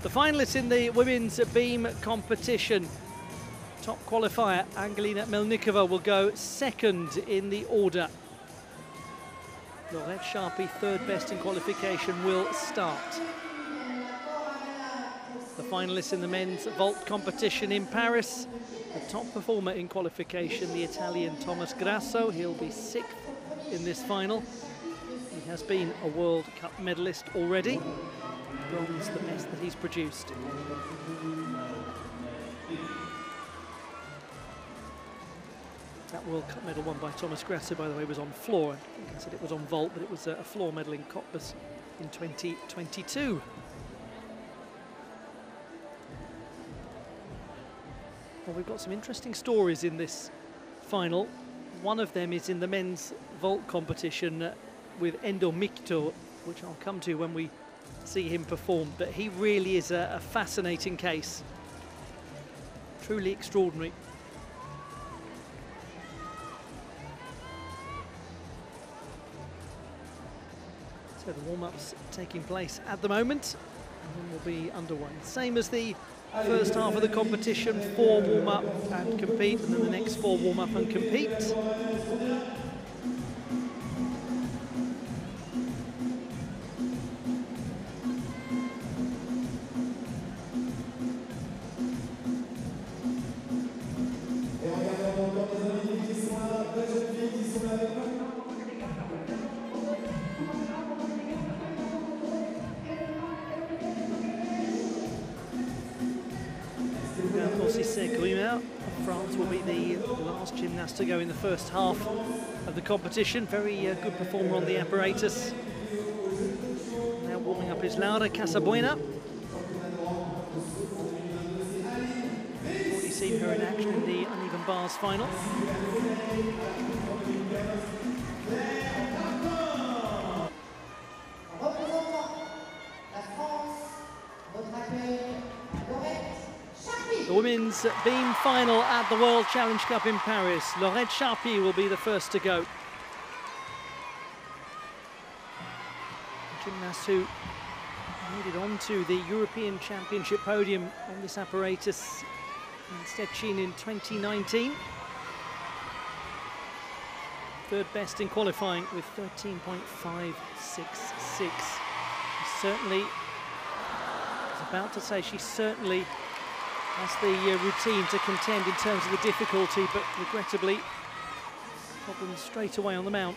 The finalists in the women's beam competition. Top qualifier, Angelina Melnikova, will go second in the order. Laurette Sharpie, third best in qualification, will start. The finalists in the men's vault competition in Paris. The top performer in qualification, the Italian Thomas Grasso. He'll be 6th in this final. He has been a World Cup medalist already. Bronze, the best that he's produced. That World Cup medal won by Thomas Grasso, by the way, was on floor. I think I said it was on vault, but it was a floor medal in Cottbus in 2022. Well, we've got some interesting stories in this final. One of them is in the men's vault competition with Endo Mikto, which I'll come to when we see him perform. But he really is a fascinating case. Truly extraordinary. So the warm-up's taking place at the moment, and then we'll be underway. Same as the first half of the competition, 4 warm-up and compete, and then the next 4 warm-up and compete. Osyssek-Reimer of France will be the last gymnast to go in the first half of the competition. Very good performer on the apparatus. Now warming up is Laura Casabuena. Already seen her in action in the uneven bars final. The women's beam final at the World Challenge Cup in Paris. Laurette Sharpie will be the first to go. A gymnast who made it onto the European Championship podium on this apparatus in Szczecin in 2019. Third best in qualifying with 13.566. She certainly, I was about to say, she certainly has the routine to contend in terms of the difficulty, but regrettably, problems straight away on the mount.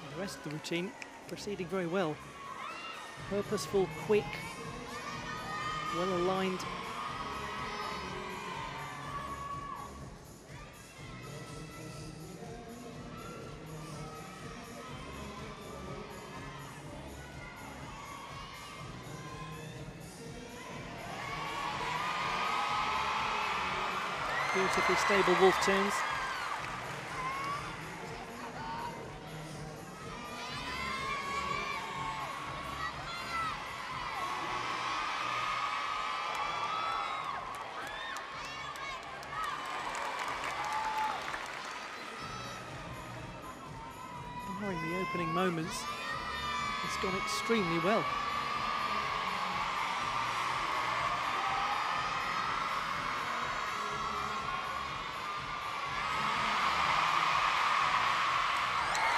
And the rest of the routine proceeding very well. Purposeful, quick, well aligned. Beautifully stable wolf turns. Barring the opening moments, it's gone extremely well.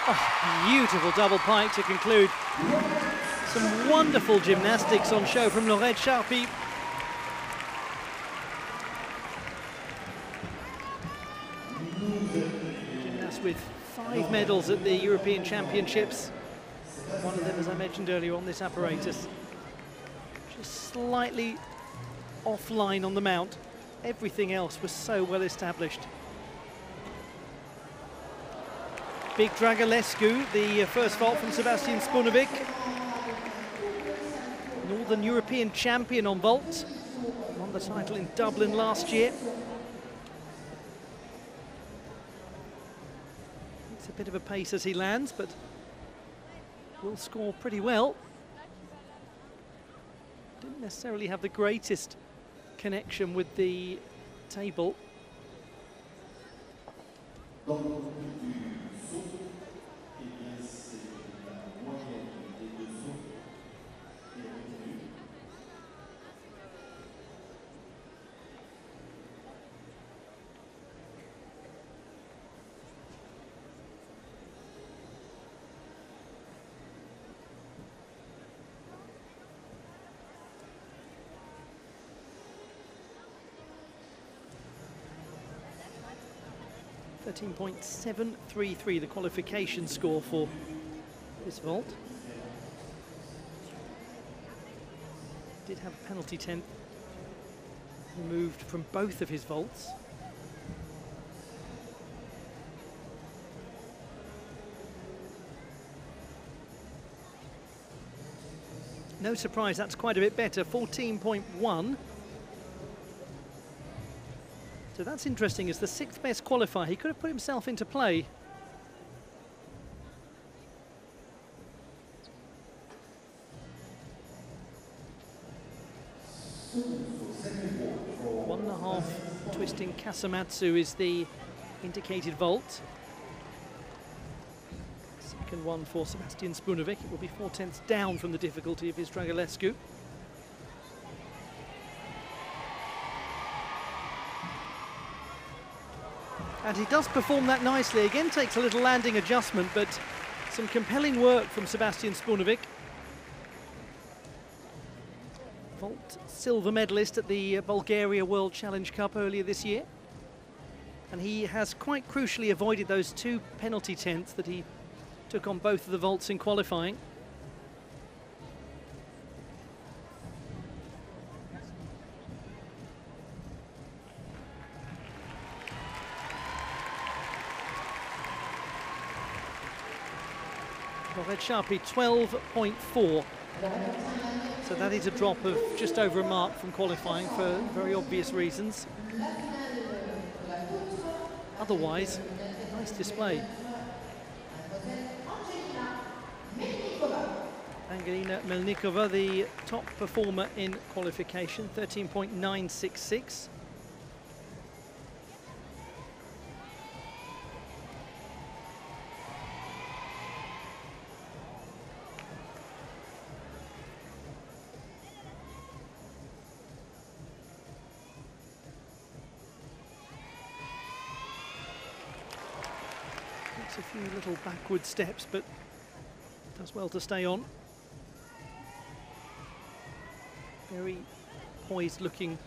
Oh, beautiful double pike to conclude. Some wonderful gymnastics on show from Laurette Sharpie. Gymnast with 5 medals at the European Championships. One of them, as I mentioned earlier, on this apparatus. Just slightly offline on the mount. Everything else was so well established. Big Dragulescu, the first vault from Sebastian Spunovic. Northern European champion on vault. Won the title in Dublin last year. It's a bit of a pace as he lands, but will score pretty well. Didn't necessarily have the greatest connection with the table. .733, the qualification score for this vault. Did have a penalty 10 removed from both of his vaults. No surprise, that's quite a bit better, 14.1. So that's interesting, as the 6th best qualifier. He could have put himself into play. One and a half twisting Kasamatsu is the indicated vault. Second one for Sebastian Spunovic. It will be 4/10 down from the difficulty of his Dragulescu. And he does perform that nicely. Again, takes a little landing adjustment, but some compelling work from Sebastian Spunovic. Vault silver medalist at the Bulgaria World Challenge Cup earlier this year. And he has quite crucially avoided those 2 penalty 10ths that he took on both of the vaults in qualifying. Sharpie 12.4, so that is a drop of just over a mark from qualifying for very obvious reasons. Otherwise, nice display. Angelina Melnikova, the top performer in qualification, 13.966. A few little backward steps, but does well to stay on. Very poised looking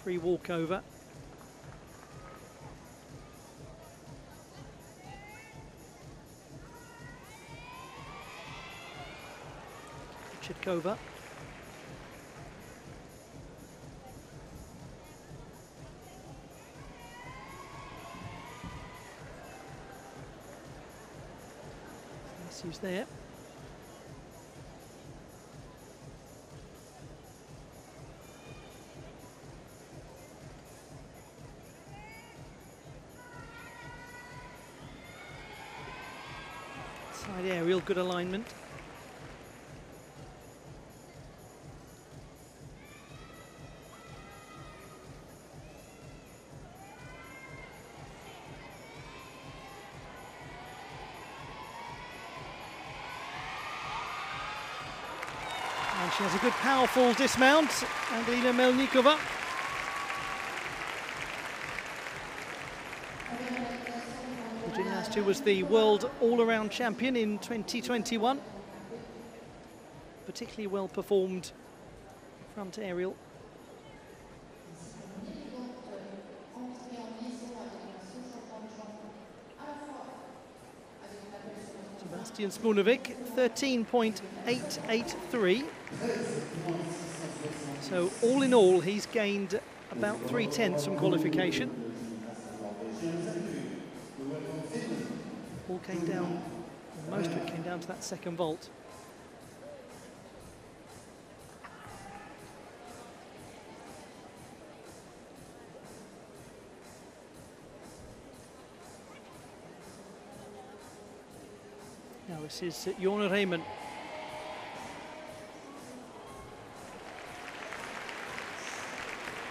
free walkover. Chitkova. Issues there. Side aerial, good alignment. And she has a good powerful dismount, Angelina Melnikova. The gymnast who was the world all-around champion in 2021. Particularly well performed front aerial. Sebastian Spunovic, 13.883. So all in all, he's gained about 3/10 from qualification. All came down, most of it came down to that second vault. Now this is Jona Reimann.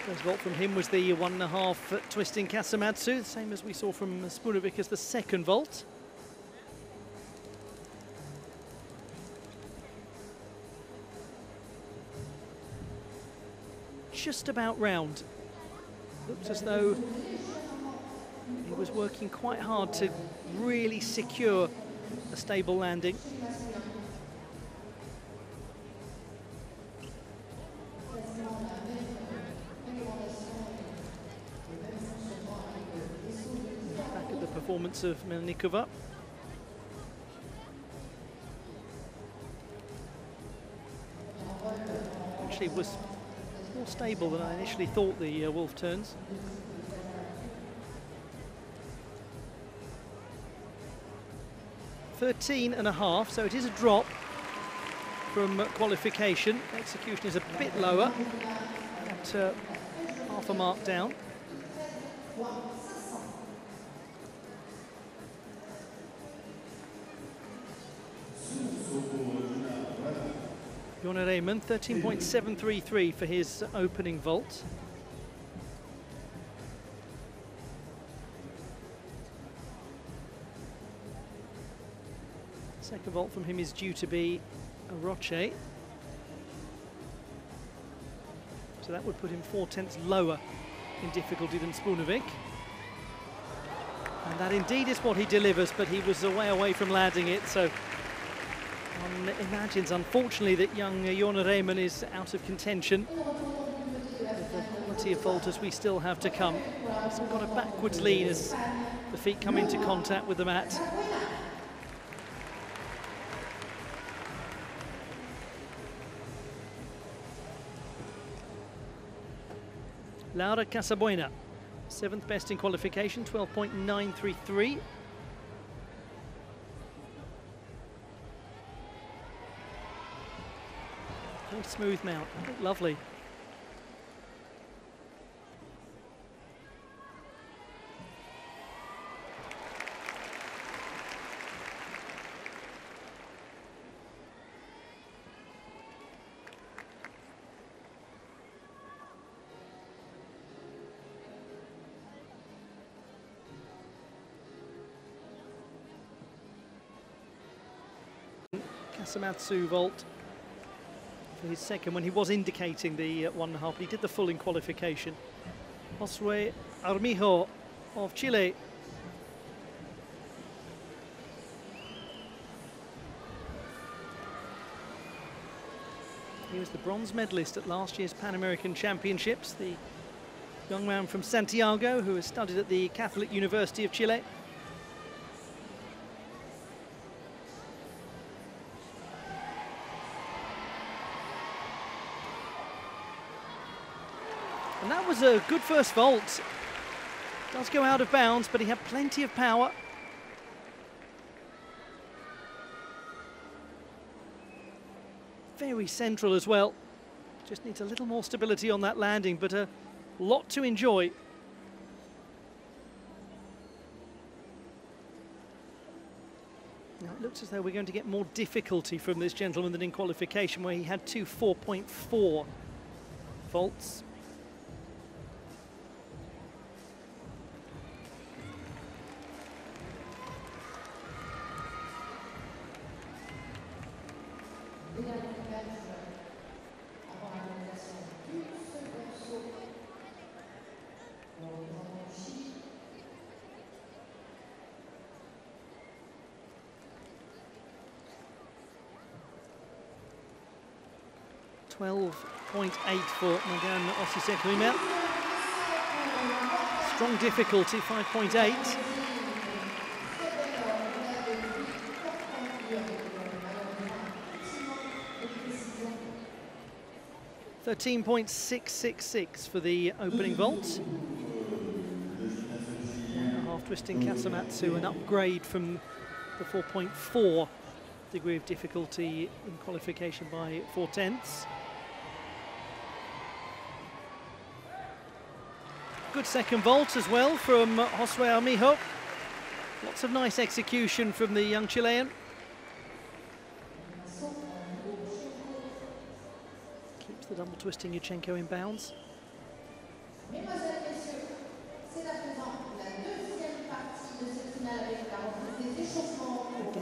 First vault from him was the 1.5 twisting Kasamatsu, same as we saw from Spunovic as the second vault. Just about round. Looks as though he was working quite hard to really secure a stable landing. Back at the performance of Melnikova. Actually was more stable than I initially thought, the Wolf turns. .13.5, so it is a drop from qualification. Execution is a bit lower, at half a mark down. Morgane Osyssek-Reimer, 13.733 for his opening vault. Second vault from him is due to be a Roche. So that would put him 4/10 lower in difficulty than Spunovic. And that indeed is what he delivers, but he was away from landing it, so one imagines, unfortunately, that young Morgane Osyssek-Reimer is out of contention with the quality of vaulters we still have to come. He's got a backwards lean as the feet come into contact with the mat. Laura Casabuena, 7th best in qualification, 12.933. Very smooth mount, lovely. Kasamatsu vault for his second, when he was indicating the 1.5, but he did the full in qualification. Josue Armijo of Chile. He was the bronze medalist at last year's Pan American Championships, the young man from Santiago who has studied at the Catholic University of Chile. And that was a good first vault. Does go out of bounds, but he had plenty of power. Very central as well. Just needs a little more stability on that landing, but a lot to enjoy. Now it looks as though we're going to get more difficulty from this gentleman than in qualification, where he had two 4.4 vaults. .8 for Morgane Osyssek-Reimer. Strong difficulty, 5.8. .666 for the opening vault. 1.5 twisting Kasamatsu, an upgrade from the 4.4 degree of difficulty in qualification by 4/10. Good second vault as well from Josue Armijo. Lots of nice execution from the young Chilean. Keeps the double twisting Yurchenko in bounds. Again,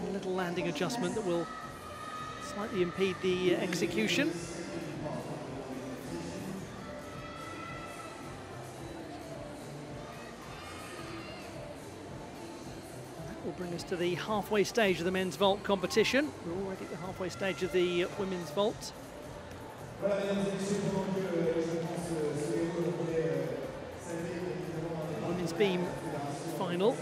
a little landing adjustment that will slightly impede the execution. That will bring us to the halfway stage of the men's vault competition. We're already at the halfway stage of the women's vault. Women's beam final.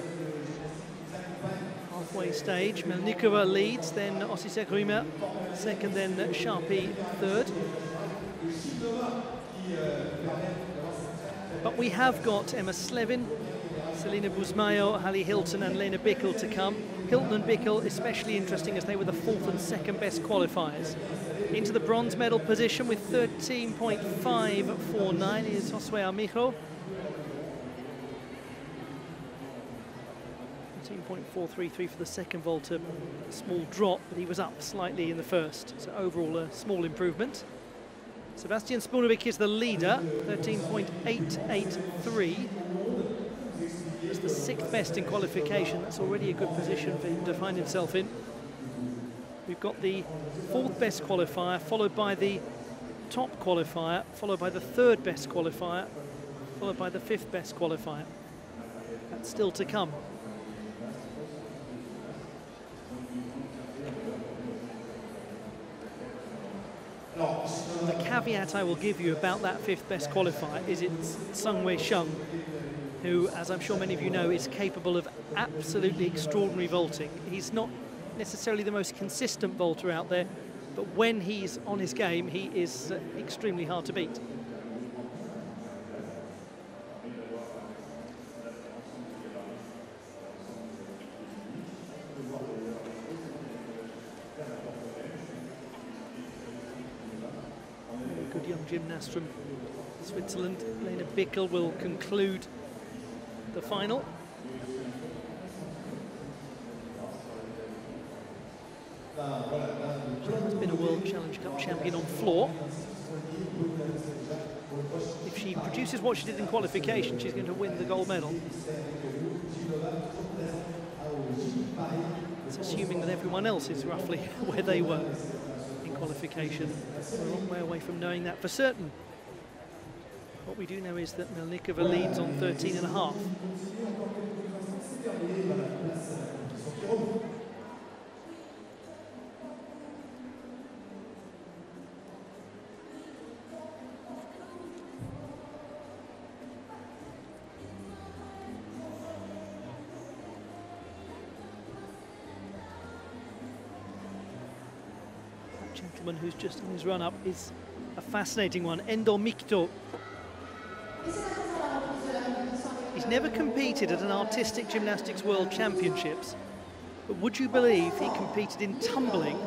Halfway stage, Melnikova leads, then Osyssek-Reimer second, then Sharpie third. But we have got Emma Slevin, Selina Buzmayo, Hallie Hilton and Lena Bickel to come. Hilton and Bickel especially interesting as they were the fourth and second best qualifiers. Into the bronze medal position with 13.549 is Josue Armijo. 13.433 for the second vault, a small drop, but he was up slightly in the first, so overall a small improvement. Sebastian Spunovic is the leader, 13.883. It's the sixth best in qualification. That's already a good position for him to find himself in. We've got the fourth best qualifier, followed by the top qualifier, followed by the third best qualifier, followed by the fifth best qualifier. That's still to come. The caveat I will give you about that fifth best qualifier is it's Sung Wei Sheng, who, as I'm sure many of you know, is capable of absolutely extraordinary vaulting. He's not necessarily the most consistent vaulter out there, but when he's on his game, he is extremely hard to beat. Very good young gymnast from Switzerland. Lena Bickel will conclude the final. She has been a World Challenge Cup champion on floor. If she produces what she did in qualification, she's going to win the gold medal. It's assuming that everyone else is roughly where they were in qualification. We're a long way away from knowing that for certain. What we do know is that Melnikova leads on 13.5. That gentleman who's just on his run-up is a fascinating one, Endor Mikto. He's never competed at an Artistic Gymnastics World Championships, but would you believe he competed in tumbling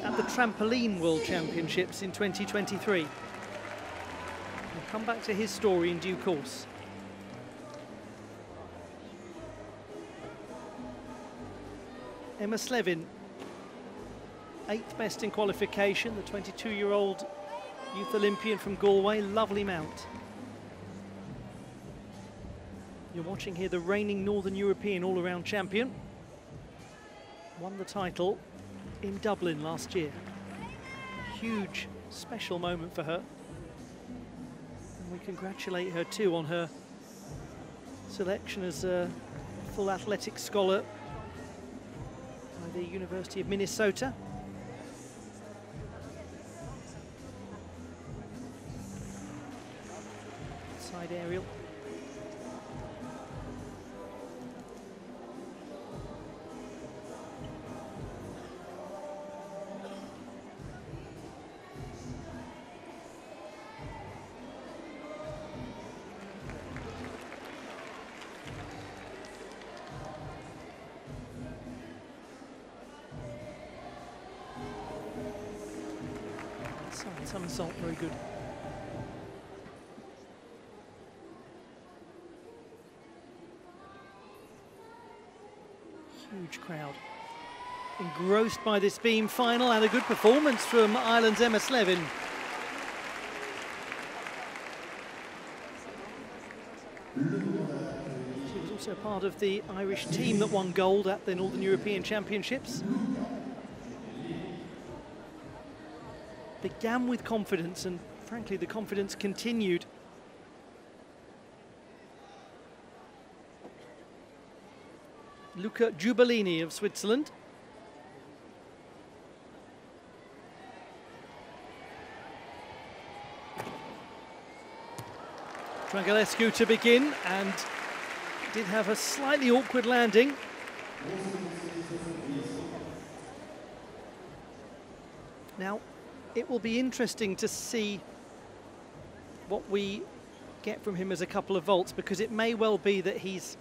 at the Trampoline World Championships in 2023? We'll come back to his story in due course. Emma Slevin, 8th best in qualification, the 22-year-old youth Olympian from Galway, lovely mount. You're watching here the reigning Northern European all-around champion. Won the title in Dublin last year. Huge, special moment for her. And we congratulate her too on her selection as a full athletics scholar by the University of Minnesota. Side aerial. Somersault, very good. Huge crowd engrossed by this beam final, and a good performance from Ireland's Emma Slevin. She was also part of the Irish team that won gold at the Northern European Championships. Began with confidence, and frankly the confidence continued. Luca Giubellini of Switzerland. Dragulescu to begin, and did have a slightly awkward landing. Now, it will be interesting to see what we get from him as a couple of vaults, because it may well be that he's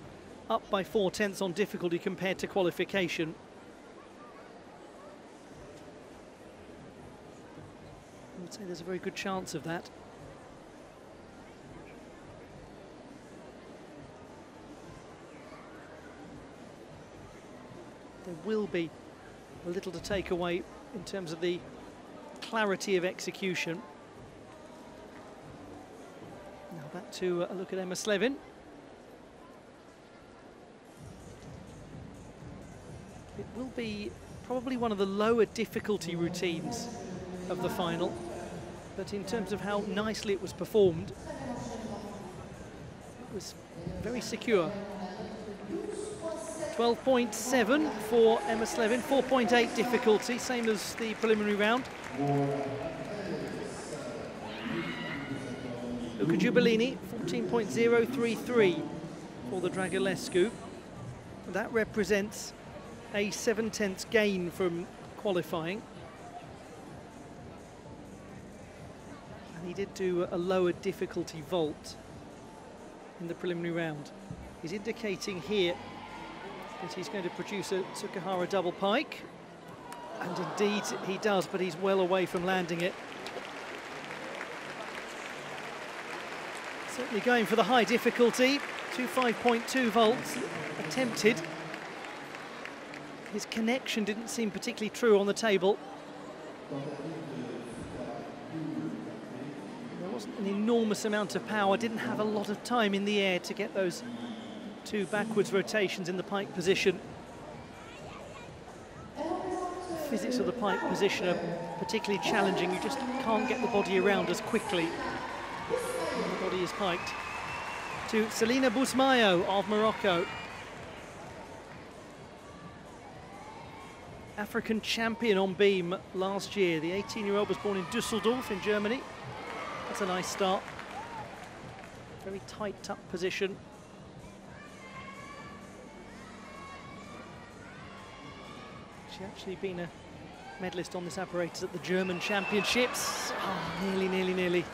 up by 4/10 on difficulty compared to qualification. I would say there's a very good chance of that. There will be a little to take away in terms of the clarity of execution. Now back to a look at Emma Slevin. It will be probably one of the lower difficulty routines of the final, but in terms of how nicely it was performed, it was very secure. 12.7 for Emma Slevin, 4.8 difficulty, same as the preliminary round. Luca Giubellini, 14.033 for the Dragulescu. That represents a 7/10 gain from qualifying. And he did do a lower difficulty vault in the preliminary round. He's indicating here that he's going to produce a Tsukahara double pike, and indeed he does, but he's well away from landing it. Certainly going for the high difficulty, 5.2 volts attempted. His connection didn't seem particularly true on the table. There wasn't an enormous amount of power, didn't have a lot of time in the air to get those 2 backwards rotations in the pike position. The physics of the pike position are particularly challenging. You just can't get the body around as quickly when the body is piked. To Selina Bousmayo of Morocco. African champion on beam last year. The 18-year-old was born in Düsseldorf in Germany. That's a nice start. Very tight tuck position. She's actually been a medalist on this apparatus at the German Championships. Oh, nearly.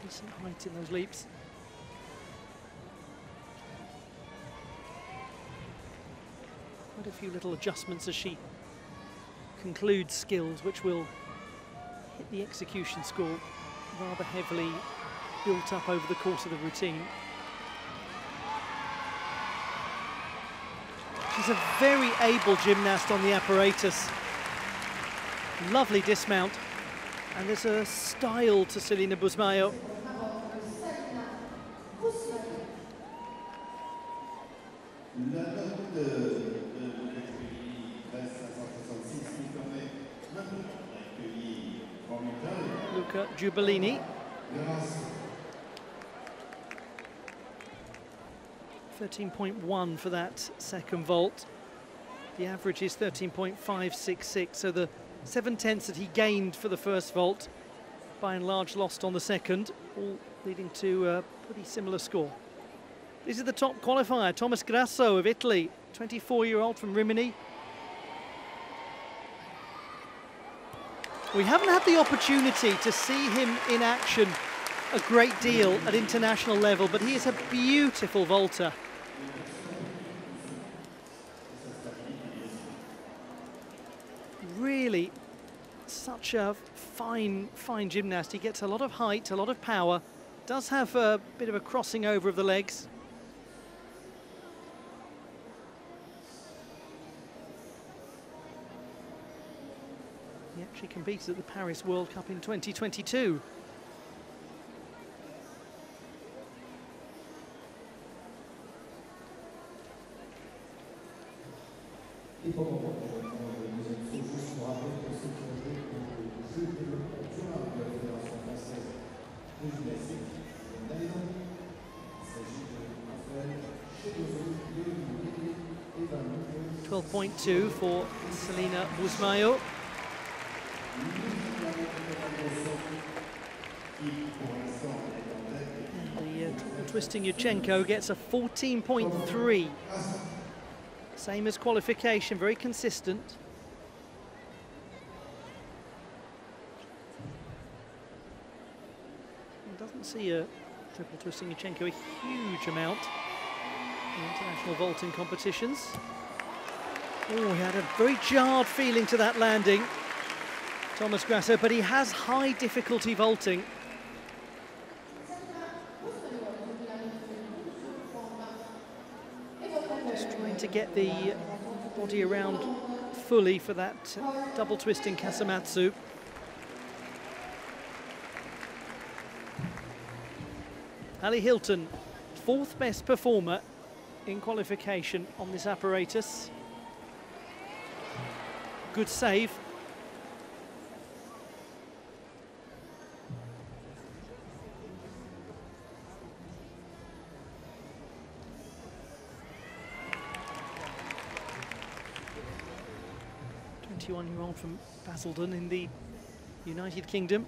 Decent height in those leaps. Quite a few little adjustments as she concludes skills, which will hit the execution score rather heavily built up over the course of the routine. She's a very able gymnast on the apparatus. Lovely dismount. And there's a style to Selina Bousmayo. Luca Giubellini. 13.1 for that second vault. The average is 13.566, so the 7/10 that he gained for the first vault by and large lost on the second, all leading to a pretty similar score. This is the top qualifier, Thomas Grasso of Italy, 24-year-old from Rimini. We haven't had the opportunity to see him in action a great deal at international level, but he is a beautiful vaulter. Really such a fine gymnast. He gets a lot of height, a lot of power, does have a bit of a crossing over of the legs. He actually competed at the Paris World Cup in 2022. .2 for Selena Busmayo. The triple twisting Yurchenko gets a 14.3. Same as qualification, very consistent. Doesn't see a triple twisting Yurchenko a huge amount in international vaulting competitions. Oh, he had a very jarred feeling to that landing, Thomas Grasso, but he has high difficulty vaulting. Just trying to get the body around fully for that double twisting Kasamatsu. Ali Hilton, fourth best performer in qualification on this apparatus. Good save. .21-year-old from Basildon in the United Kingdom.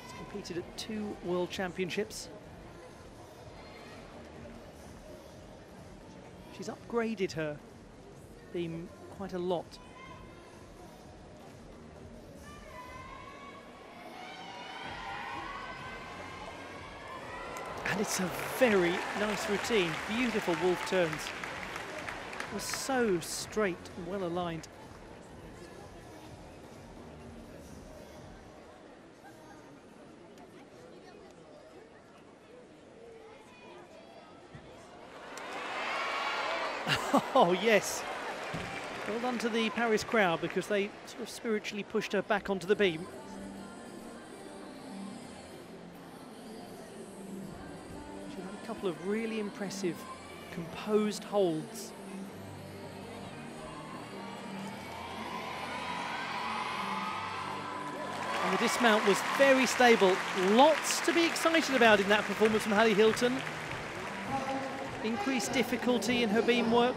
He's competed at 2 World Championships. She's upgraded her beam quite a lot. And it's a very nice routine. Beautiful wolf turns. It was so straight and well aligned. Oh yes. Well done to the Paris crowd, because they sort of spiritually pushed her back onto the beam. She had a couple of really impressive, composed holds. And the dismount was very stable. Lots to be excited about in that performance from Ali Hilton. Increased difficulty in her beam work.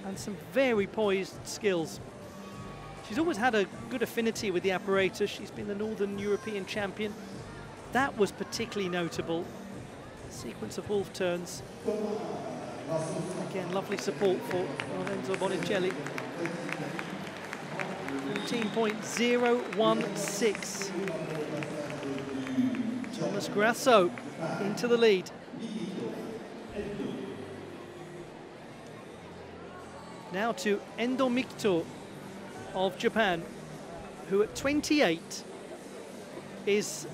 And some very poised skills. She's always had a good affinity with the apparatus. She's been the Northern European champion. That was particularly notable. Sequence of wolf turns. Again, lovely support for Lorenzo Bonicelli. 14.016. Thomas Grasso into the lead. Now to Endo Mikito of Japan, who at 28 is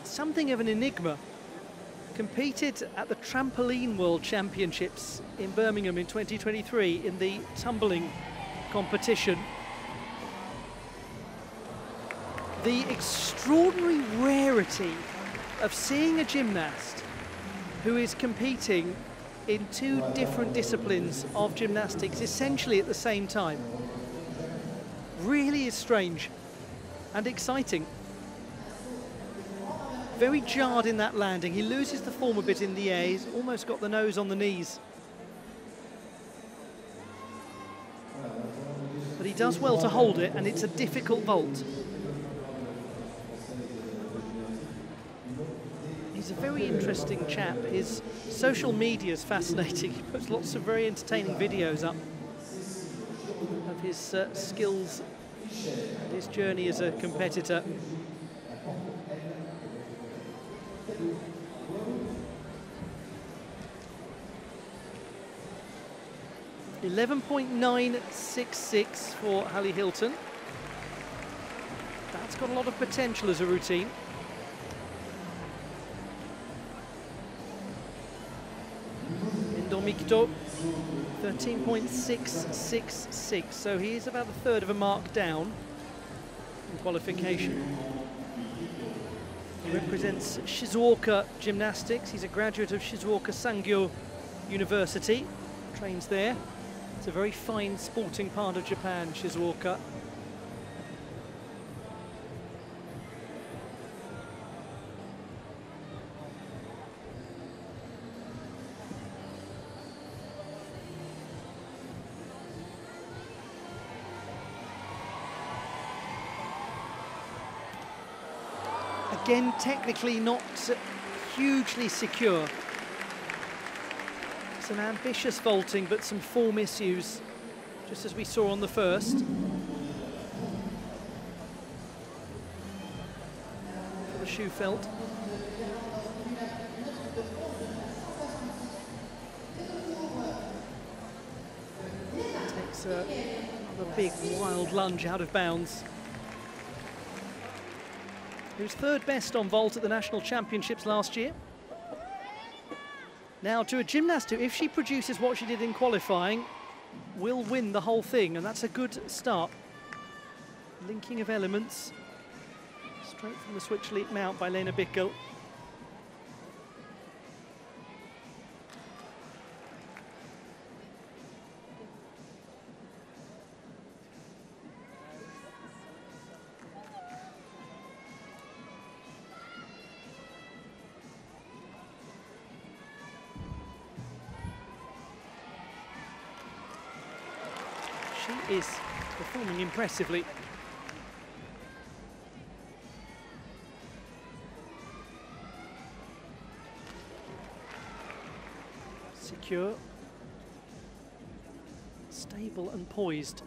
something of an enigma. Competed at the Trampoline World Championships in Birmingham in 2023 in the tumbling competition. The extraordinary rarity of seeing a gymnast who is competing in 2 different disciplines of gymnastics essentially at the same time really is strange and exciting. Very jarred in that landing. He loses the form a bit in the air. He's almost got the nose on the knees. But he does well to hold it, and it's a difficult vault. He's a very interesting chap. His social media is fascinating. He puts lots of very entertaining videos up of his skills and his journey as a competitor. .966 for Hallie Hilton. That's got a lot of potential as a routine. Mikto, 13.666, so he is about a third of a mark down in qualification. He represents Shizuoka Gymnastics. He's a graduate of Shizuoka Sangyo University, trains there. It's a very fine sporting part of Japan, Shizuoka. Again, technically not hugely secure. Some ambitious vaulting, but some form issues, just as we saw on the first. For the Schufelt. Takes another big, wild lunge out of bounds. He was third best on vault at the National Championships last year. Now to a gymnast who, if she produces what she did in qualifying, will win the whole thing, and that's a good start. Linking of elements, straight from the switch leap mount by Lena Bickel. She is performing impressively. Secure, stable and poised.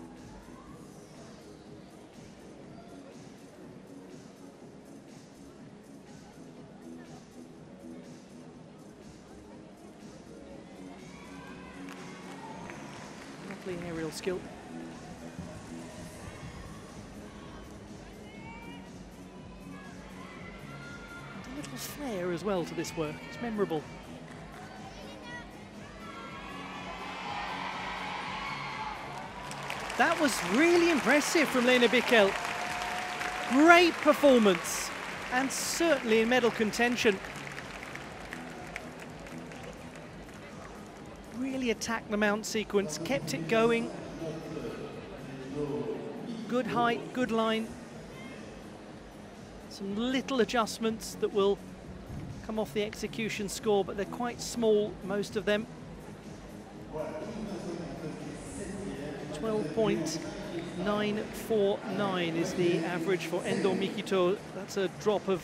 Lovely aerial skill. Flair as well to this work. It's memorable. That was really impressive from Lena Bickel. Great performance, and certainly in medal contention. Really attacked the mount sequence, kept it going. Good height, good line. Some little adjustments that will come off the execution score, but they're quite small, most of them. 12.949 is the average for Endo Mikito. That's a drop of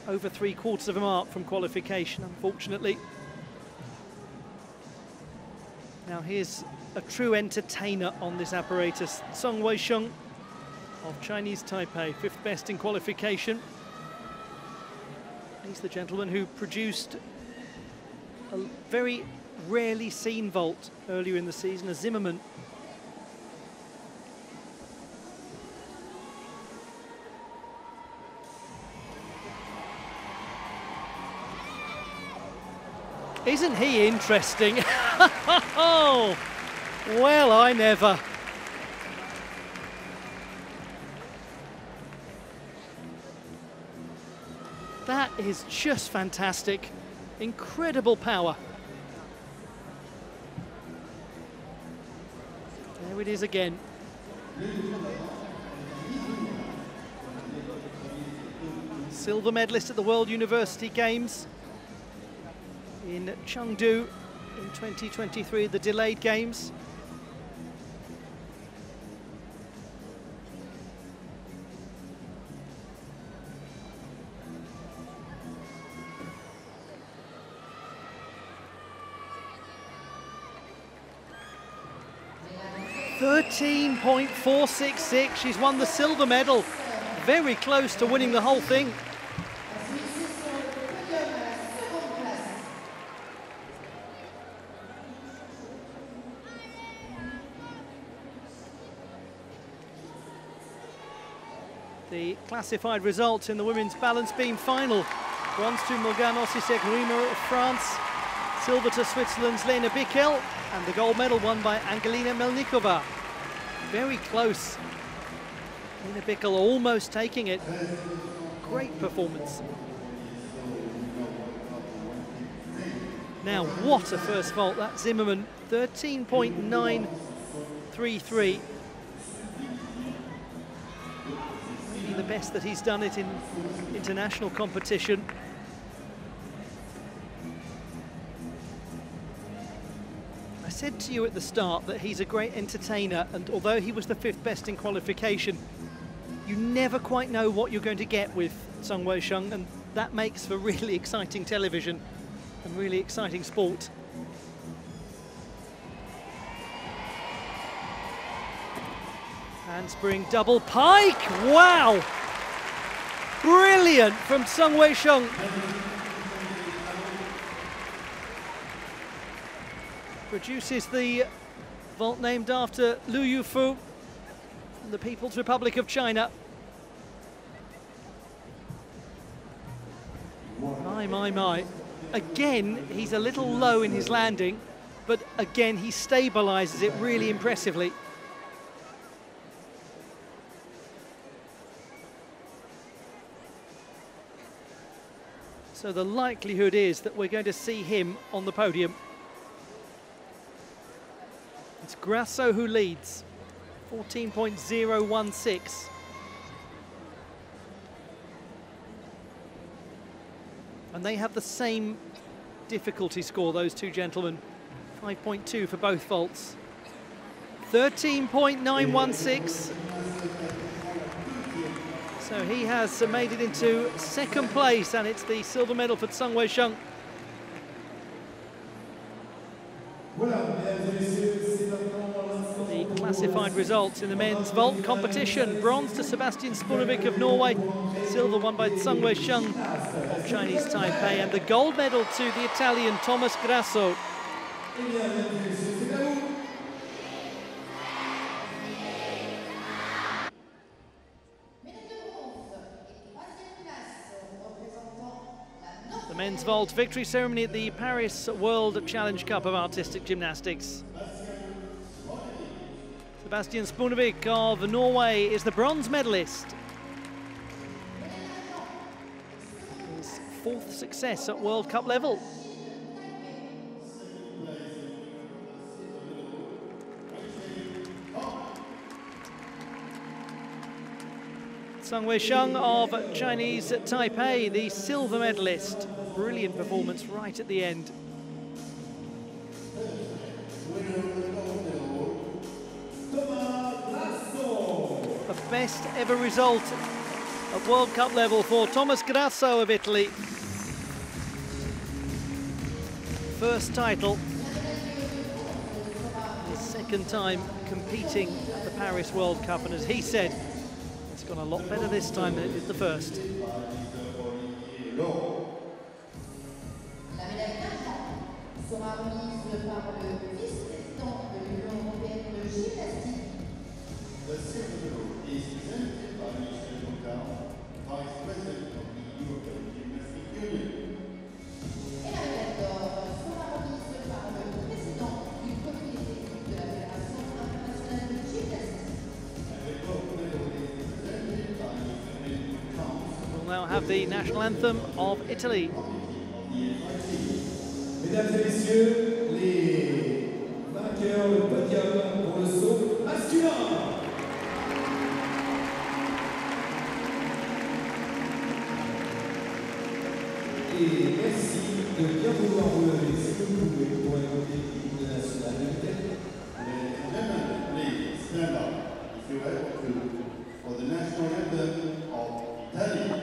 over 3/4 of a mark from qualification, unfortunately. Now here's a true entertainer on this apparatus. Song Wei-sheng of Chinese Taipei, 5th best in qualification. He's the gentleman who produced a very rarely seen vault earlier in the season, a Zimmerman. Isn't he interesting? Oh, well, I never. That is just fantastic. Incredible power. There it is again. Silver medalist at the World University Games in Chengdu in 2023, the delayed games. 13.466. She's won the silver medal. Very close to winning the whole thing. The classified results in the women's balance beam final. Bronze to Morgane Osyssek-Reimer of France, silver to Switzerland's Lena Bickel, and the gold medal won by Angelina Melnikova. Very close. Lena Bickel almost taking it. Great performance. Now, what a first vault. That Zimmerman, 13.933. Maybe the best that he's done it in international competition. I said to you at the start that he's a great entertainer, and although he was the 5th best in qualification, you never quite know what you're going to get with Sung Wei-sheng, and that makes for really exciting television and really exciting sport. Handspring double pike, wow! Brilliant from Sung Wei-sheng. Produces the vault named after Liu Yufu, the People's Republic of China. My. Again, he's a little low in his landing, but again, he stabilizes it really impressively. So the likelihood is that we're going to see him on the podium. It's Grasso who leads, 14.016. And they have the same difficulty score, those two gentlemen. 5.2 for both vaults. 13.916. So he has made it into 2nd place, and it's the silver medal for Sung Wei-sheng. The classified results in the men's vault competition. Bronze to Sebastian Spunovic of Norway. Silver won by Sung Wei-sheng of Chinese Taipei. And the gold medal to the Italian Thomas Grasso. The men's vault victory ceremony at the Paris World Challenge Cup of Artistic Gymnastics. Sebastian Spunovic of Norway is the bronze medalist. His 4th success at World Cup level. Sung Wei-sheng of Chinese Taipei, the silver medalist. Brilliant performance right at the end. A best ever result at World Cup level for Thomas Grasso of Italy. First title. His 2nd time competing at the Paris World Cup, and as he said, it's gone a lot better this time than it did the first. Have the national anthem of Italy. Mesdames et messieurs, les vainqueurs du podium pour le saut masculin. Et merci de bien vouloir vous lever si vous pouvez pour écouter l'hymne national de l'Italie. Please stand up if you have to for the national anthem of Italy.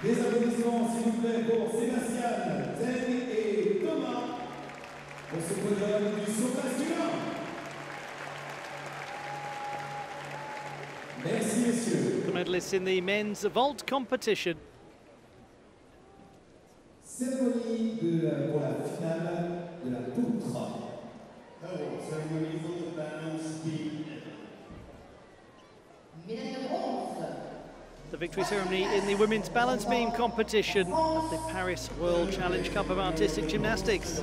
Des applaudissements, s'il vous plaît, pour Sébastien, Zen et Thomas pour ce podium du saut masculin. Merci, messieurs. The medalists in the men's vault competition. Cérémonie pour la finale de la poutre. Ceremony for the balance beam. The victory ceremony in the women's balance beam competition at the Paris World Challenge Cup of Artistic Gymnastics.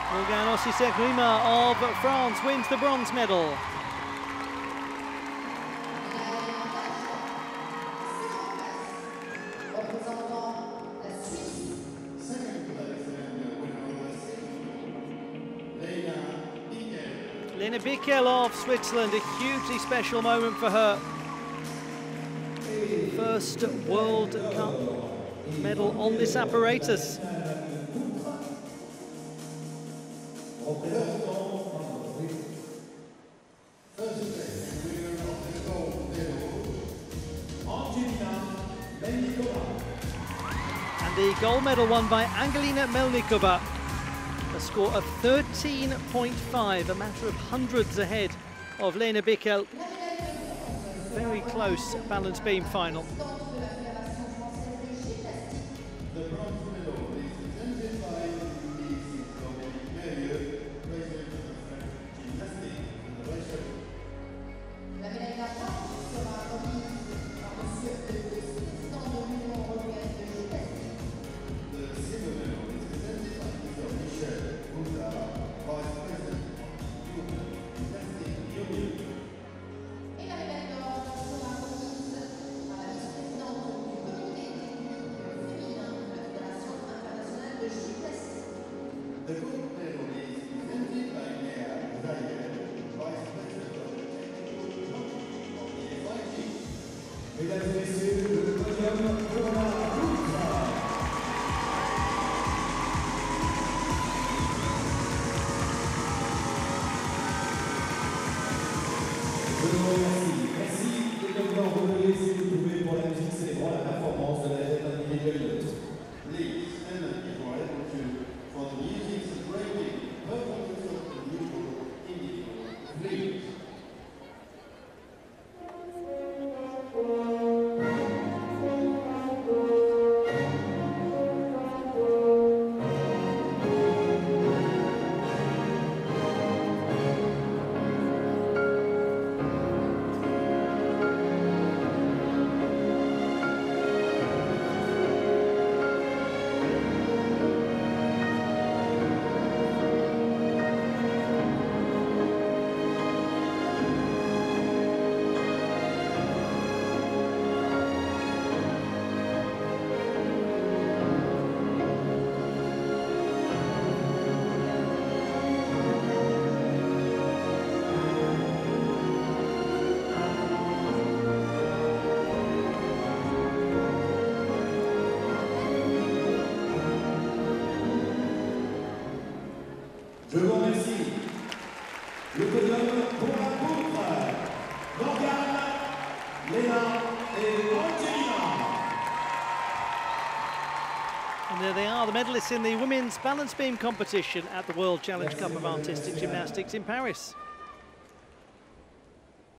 Morgane Osyssek-Reimer of France wins the bronze medal. Lena Bickel of Switzerland, a hugely special moment for her. First World Cup medal on this apparatus. And the gold medal won by Angelina Melnikova. A score of 13.5, a matter of hundreds ahead of Lena Bickel. Very close balance beam final. Mesdames et messieurs, le podium pour la poutre. Je vous remercie. Merci de devoir relever si vous pouvez pour la musique célébrant la performance de la tête individuelle. Please stand up if you are able to for the music's breaking performance of the musical individual. Please. Je vous remercie. Le podium pour la poutre. Morgane, Lena et Angelina. And there they are, the medalists in the women's balance beam competition at the World Challenge Cup of Artistic Gymnastics in Paris.